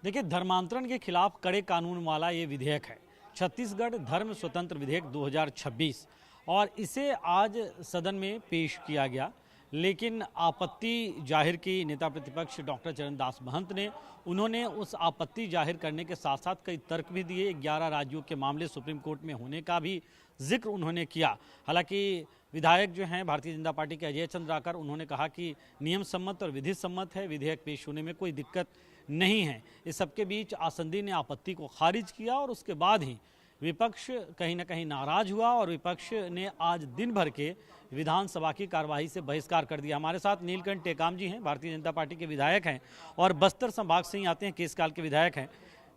देखिए, धर्मांतरण के खिलाफ कड़े कानून वाला ये विधेयक है, छत्तीसगढ़ धर्म स्वतंत्र विधेयक 2026, और इसे आज सदन में पेश किया गया। लेकिन आपत्ति जाहिर की नेता प्रतिपक्ष डॉक्टर चरणदास महंत ने। उन्होंने उस आपत्ति जाहिर करने के साथ साथ कई तर्क भी दिए। 11 राज्यों के मामले सुप्रीम कोर्ट में होने का भी जिक्र उन्होंने किया। हालांकि विधायक जो हैं भारतीय जनता पार्टी के अजय चंद्राकर, उन्होंने कहा कि नियम सम्मत और विधि सम्मत है, विधेयक पेश होने में कोई दिक्कत नहीं है। इस सबके बीच आसंदी ने आपत्ति को खारिज किया और उसके बाद ही विपक्ष कहीं ना कहीं नाराज हुआ और विपक्ष ने आज दिन भर के विधानसभा की कार्यवाही से बहिष्कार कर दिया। हमारे साथ नीलकंठ टेकाम जी हैं, भारतीय जनता पार्टी के विधायक हैं और बस्तर संभाग से ही आते हैं, केसकाल के विधायक हैं।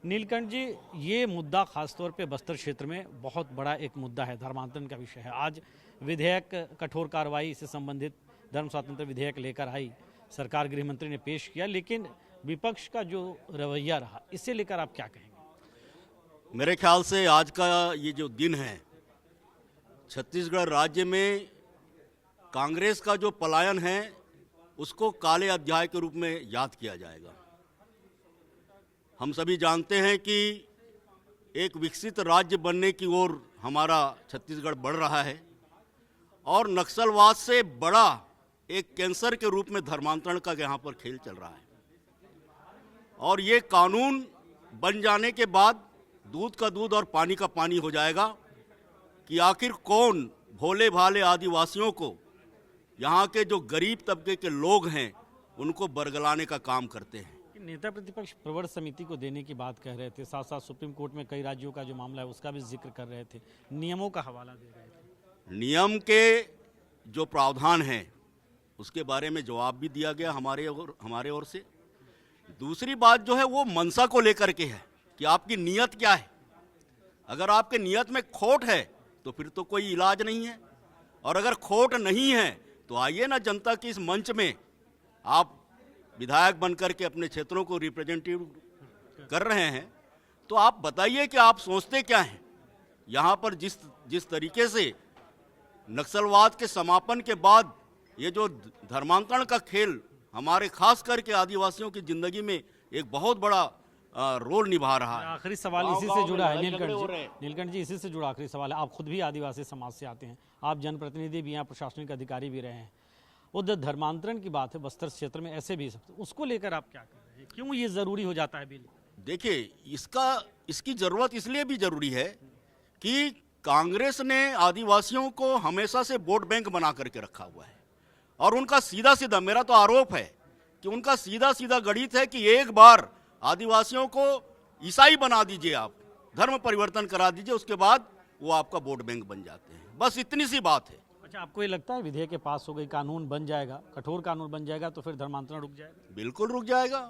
नीलकंठ जी, ये मुद्दा खासतौर पे बस्तर क्षेत्र में बहुत बड़ा एक मुद्दा है, धर्मांतरण का विषय है। आज विधेयक, कठोर कार्रवाई से संबंधित धर्म स्वातंत्र विधेयक लेकर आई सरकार, गृह मंत्री ने पेश किया, लेकिन विपक्ष का जो रवैया रहा, इसे लेकर आप क्या कहेंगे? मेरे ख्याल से आज का ये जो दिन है, छत्तीसगढ़ राज्य में कांग्रेस का जो पलायन है उसको काले अध्याय के रूप में याद किया जाएगा। हम सभी जानते हैं कि एक विकसित राज्य बनने की ओर हमारा छत्तीसगढ़ बढ़ रहा है और नक्सलवाद से बड़ा एक कैंसर के रूप में धर्मांतरण का यहाँ पर खेल चल रहा है। और ये कानून बन जाने के बाद दूध का दूध और पानी का पानी हो जाएगा कि आखिर कौन भोले भाले आदिवासियों को, यहाँ के जो गरीब तबके के लोग हैं, उनको बरगलाने का काम करते हैं। नेता प्रतिपक्ष प्रवर समिति को देने की बात कह रहे थे, साथ साथ सुप्रीम कोर्ट में कई राज्यों का जो मामला है उसका भी जिक्र कर रहे थे, नियमों का हवाला दे रहे थे। नियम के जो प्रावधान हैं उसके बारे में जवाब भी दिया गया हमारे ओर से। दूसरी बात जो है वो मनसा को लेकर के है कि आपकी नीयत क्या है। अगर आपके नीयत में खोट है तो फिर तो कोई इलाज नहीं है, और अगर खोट नहीं है तो आइए ना, जनता की इस मंच में आप विधायक बनकर के अपने क्षेत्रों को रिप्रेजेंटेटिव कर रहे हैं, तो आप बताइए कि आप सोचते क्या हैं। यहाँ पर जिस तरीके से नक्सलवाद के समापन के बाद ये जो धर्मांतरण का खेल हमारे खास करके आदिवासियों की जिंदगी में एक बहुत बड़ा रोल निभा रहा है। आखिरी सवाल इसी से जुड़ा है नीलकंठ जी, इसी से जुड़ा आखिरी सवाल है। आप खुद भी आदिवासी समाज से आते हैं, आप जनप्रतिनिधि भी हैं, प्रशासनिक अधिकारी भी रहे हैं। उधर धर्मांतरण की बात है बस्तर क्षेत्र में, ऐसे भी सब, उसको लेकर आप क्या कर रहे हैं? क्यों ये जरूरी हो जाता है बिल? देखिए, इसकी जरूरत इसलिए भी जरूरी है कि कांग्रेस ने आदिवासियों को हमेशा से वोट बैंक बना करके रखा हुआ है और उनका सीधा सीधा, मेरा तो आरोप है कि उनका सीधा सीधा गणित है कि एक बार आदिवासियों को ईसाई बना दीजिए, आप धर्म परिवर्तन करा दीजिए, उसके बाद वो आपका वोट बैंक बन जाते हैं। बस इतनी सी बात है। अच्छा, आपको ये लगता है विधेयक के पास हो गई, कानून बन जाएगा, कठोर कानून बन जाएगा, तो फिर धर्मांतरण रुक जाएगा? बिल्कुल रुक जाएगा,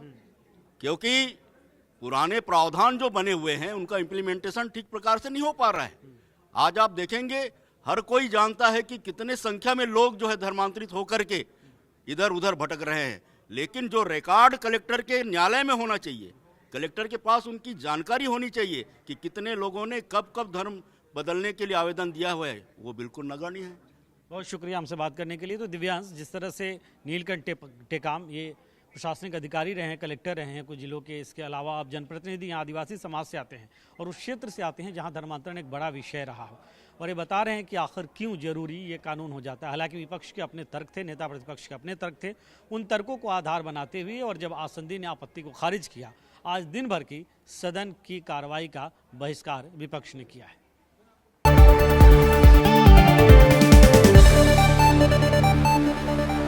क्योंकि पुराने प्रावधान जो बने हुए हैं उनका इम्प्लीमेंटेशन ठीक प्रकार से नहीं हो पा रहा है। आज आप देखेंगे, हर कोई जानता है कि कितने संख्या में लोग जो है धर्मांतरित होकर के इधर उधर भटक रहे हैं, लेकिन जो रिकॉर्ड कलेक्टर के न्यायालय में होना चाहिए, कलेक्टर के पास उनकी जानकारी होनी चाहिए कि कितने लोगों ने कब कब धर्म बदलने के लिए आवेदन दिया हुआ है, वो बिल्कुल नगण्य है। बहुत शुक्रिया हमसे बात करने के लिए। तो दिव्यांश, जिस तरह से नीलकंठ टेकाम ये प्रशासनिक अधिकारी रहे हैं, कलेक्टर रहे हैं कुछ जिलों के, इसके अलावा आप जनप्रतिनिधि यहाँ आदिवासी समाज से आते हैं और उस क्षेत्र से आते हैं जहाँ धर्मांतरण एक बड़ा विषय रहा हो, और ये बता रहे हैं कि आखिर क्यों जरूरी ये कानून हो जाता है। हालांकि विपक्ष के अपने तर्क थे, नेता प्रतिपक्ष के अपने तर्क थे, उन तर्कों को आधार बनाते हुए और जब आसंदी ने आपत्ति को खारिज किया, आज दिन भर की सदन की कार्रवाई का बहिष्कार विपक्ष ने किया है।